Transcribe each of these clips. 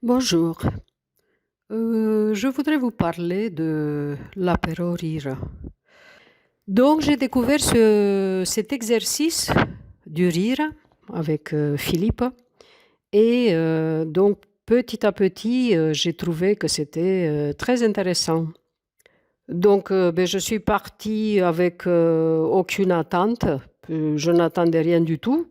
Bonjour. Je voudrais vous parler de l'apéro rire. Donc, j'ai découvert cet exercice du rire avec Philippe. Et donc, petit à petit, j'ai trouvé que c'était très intéressant. Donc, je suis partie avec aucune attente. Je n'attendais rien du tout.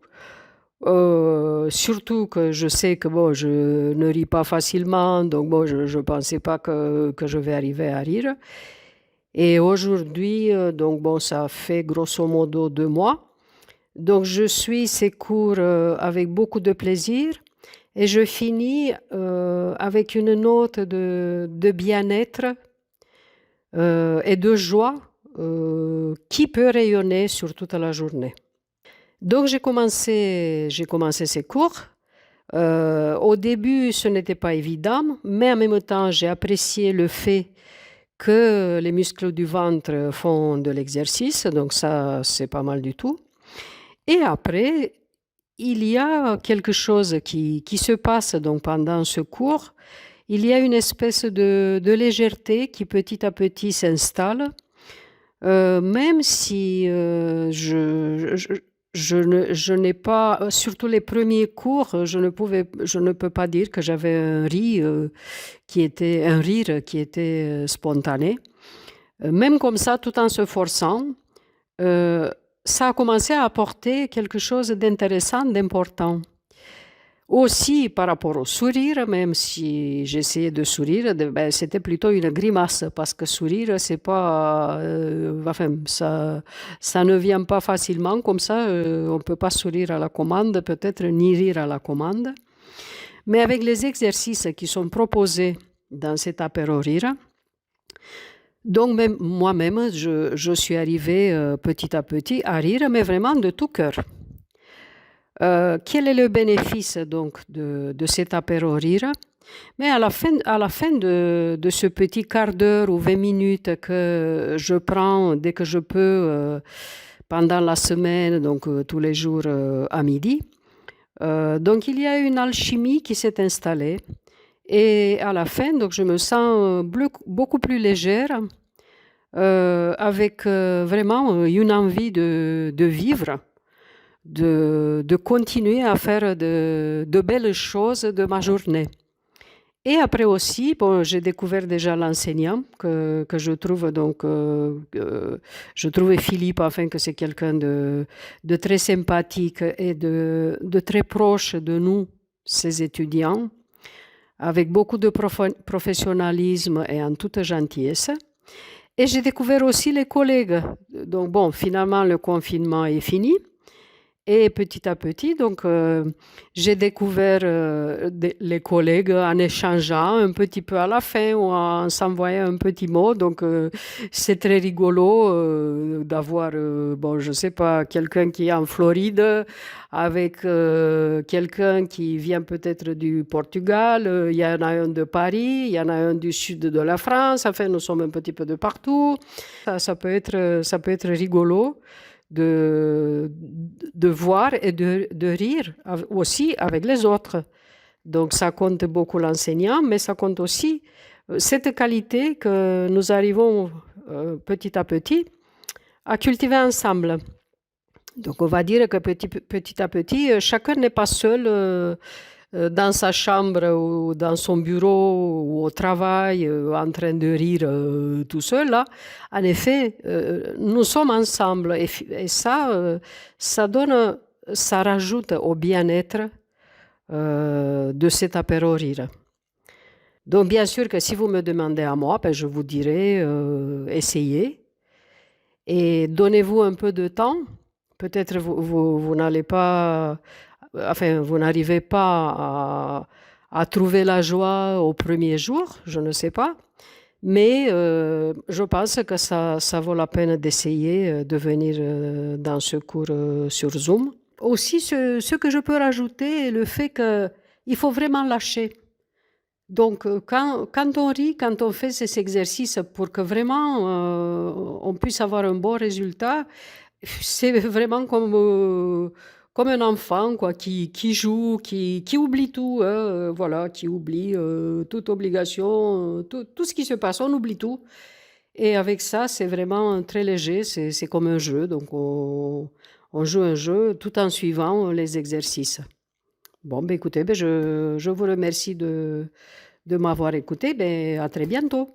Surtout que je sais que bon, je ne ris pas facilement, donc bon, je ne pensais pas que je vais arriver à rire. Et aujourd'hui, donc bon, ça fait grosso modo 2 mois. Donc je suis ces cours avec beaucoup de plaisir et je finis avec une note de bien-être et de joie qui peut rayonner sur toute la journée. Donc j'ai commencé ces cours. Au début, ce n'était pas évident, mais en même temps, j'ai apprécié le fait que les muscles du ventre font de l'exercice, donc ça, c'est pas mal du tout. Et après, il y a quelque chose qui se passe donc pendant ce cours. Il y a une espèce de légèreté qui petit à petit s'installe. Même si je n'ai pas, surtout les premiers cours, je ne peux pas dire que j'avais un rire qui était spontané. Même comme ça, tout en se forçant, euh, ça a commencé à apporter quelque chose d'intéressant, d'important. Aussi par rapport au sourire, même si j'essayais de sourire, c'était plutôt une grimace parce que sourire, c'est pas, enfin, ça ne vient pas facilement comme ça. On peut pas sourire à la commande, peut-être ni rire à la commande. Mais avec les exercices qui sont proposés dans cet apéro rire, donc même moi-même, je suis arrivée petit à petit à rire, mais vraiment de tout cœur. Quel est le bénéfice donc de cet apéro rire? Mais à la fin de ce petit quart d'heure ou 20 minutes que je prends dès que je peux pendant la semaine, donc tous les jours à midi, donc il y a une alchimie qui s'est installée. Et à la fin, donc je me sens beaucoup plus légère, avec vraiment une envie de vivre, de continuer à faire de belles choses de ma journée. Et après aussi, bon, j'ai découvert déjà l'enseignant que je trouve donc, je trouvais Philippe, enfin que c'est quelqu'un de très sympathique et de très proche de nous, ses étudiants, avec beaucoup de professionnalisme et en toute gentillesse. Et j'ai découvert aussi les collègues. Donc bon, finalement, le confinement est fini. Et petit à petit, donc, j'ai découvert les collègues en échangeant un petit peu à la fin ou en s'envoyant un petit mot. Donc, c'est très rigolo d'avoir, bon, je sais pas, quelqu'un qui est en Floride avec quelqu'un qui vient peut-être du Portugal. Il y en a un de Paris, il y en a un du sud de la France. Enfin, nous sommes un petit peu de partout. Ça peut être rigolo de, de voir et de rire aussi avec les autres. Donc ça compte beaucoup l'enseignant, mais ça compte aussi cette qualité que nous arrivons petit à petit à cultiver ensemble. Donc on va dire que petit à petit, chacun n'est pas seul dans sa chambre ou dans son bureau ou au travail en train de rire tout seul là. En effet, nous sommes ensemble et ça, ça rajoute au bien-être de cet apéro rire. Donc bien sûr que si vous me demandez à moi, ben, je vous dirais essayez et donnez-vous un peu de temps. Peut-être vous n'allez pas, enfin, vous n'arrivez pas à trouver la joie au premier jour, je ne sais pas. Mais je pense que ça vaut la peine d'essayer de venir dans ce cours sur Zoom. Aussi, ce que je peux rajouter est le fait qu'il faut vraiment lâcher. Donc, quand on rit, quand on fait ces exercices pour que vraiment on puisse avoir un bon résultat, c'est vraiment comme un enfant, quoi, qui joue, qui oublie tout, hein, voilà, qui oublie toute obligation, tout ce qui se passe, on oublie tout. Et avec ça, c'est vraiment très léger, c'est comme un jeu, donc on joue un jeu tout en suivant les exercices. Bon, ben écoutez, ben je vous remercie de m'avoir écouté, ben à très bientôt.